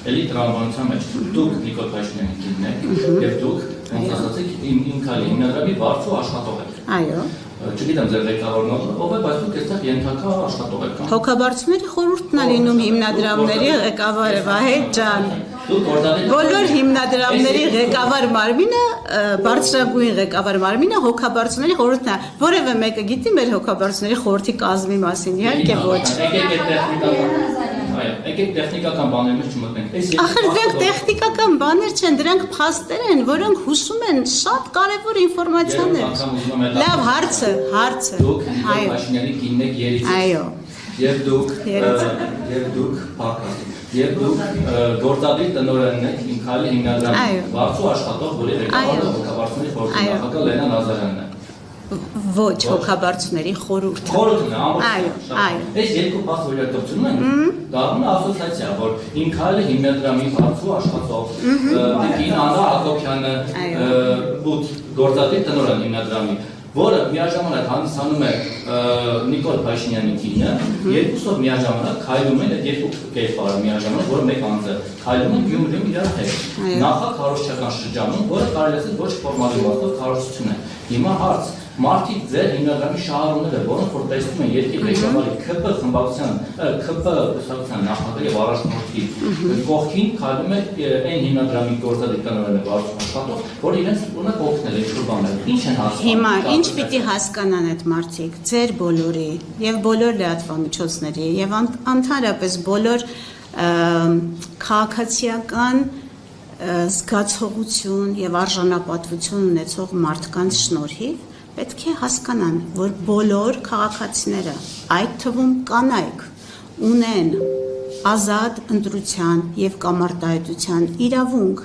էլի տրամաբանության մեջ դուք Նիկոլ Փաշինյանի կինն եք եւ դուք ոնց ասացիք իմ քալի հիմնադրամի վարձու աշխատող եք։ Այո։ Չգիտեմ ձեր ղեկավարն ով է, բայց դուք այստեղ ենթակա աշխատող եք կամ։ Հոգաբարձուների խորհուրդն է լինում հիմնադրամների ղեկավարը Վահետ ջան։ Բոլոր հիմնադրամների ղեկավար մարմինը, բարձրագույն ղեկավար մարմինը հոգաբարձուների խորհուրդն է։ Որևէ մեկը գիտի մեր հոգաբարձուների խորհրդի կազմի մասին, իհարկե ոչ։ Եկեք տեխնիկական բաների մեջ չմտնենք։ Ախր դրանք տեխնիկական բաներ չեն, դրանք փաստեր են, որոնք հուշում են շատ կարևոր ինֆորմացիաներ։ Լավ, հարցը։ Դուք Նիկոլ Փաշինյանի կինն եք երից։ Այո։ Եվ դուք փակած։ Եվ դուք գործադիր տնօրենն եք իմ քալի հիմնադրամի վարձու աշխատող, որի ղեկավարը հոգաբարձուների խորհրդի նախագահ Լենա Նազարյանն է։ Ոչ, հոգաբարձուների խորհուրդը։ Խորհուրդն է, Այո։ Այս երկու փաստ վերակապությունն են դառնում ասոցիացիա, որ իմ քալի հիմնադրամի վարձու աշխատող Տիկին Աննա Հակոբյանը գործադիր տնօրեն հիմնադրամի, որը միաժամանակ հանդիսանում է Նիկոլ Փաշինյանի կինը, երկուսով միաժամանակ քայլում են այդ երկու կերպարը միաժամանակ, որը մեկ անձ է, քայլում են Գյումրիում իրար հետ։ Նախաքարոզչական շրջանում, որը կարելի է ասել ոչ ֆորմալ իմաստով քարոզություն է։ Հիմա հարց. Մարդիկ ձեր հիմնադրամի շահառուները, որոնք որ տեսնում են երկրի ղեկավարի ՔՊ խմբակցության, ՔՊ կուսակցության նախագահ եւ առաջնորդի կողքին քայլում է այն հիմնադրամի գործադիր տնօրենը վարձու աշխատող, որ իրենց ունակ օգնել է ինչ-որ բաներ։ Ինչ են հասկանում։ Հիմա ինչ պիտի հասկանան այդ մարդիկ, ձեր բոլորի եւ բոլոր լրատվամիջոցների եւ ընդհանրապես բոլոր քաղաքացիական զգացողություն եւ արժանապատվություն ունեցող մարդկանց շնորհիվ պետք է հասկանան, որ բոլոր քաղաքացիները, այդ թվում կանայք, ունեն ազատ ընտրության եւ կամարտահայտության իրավունք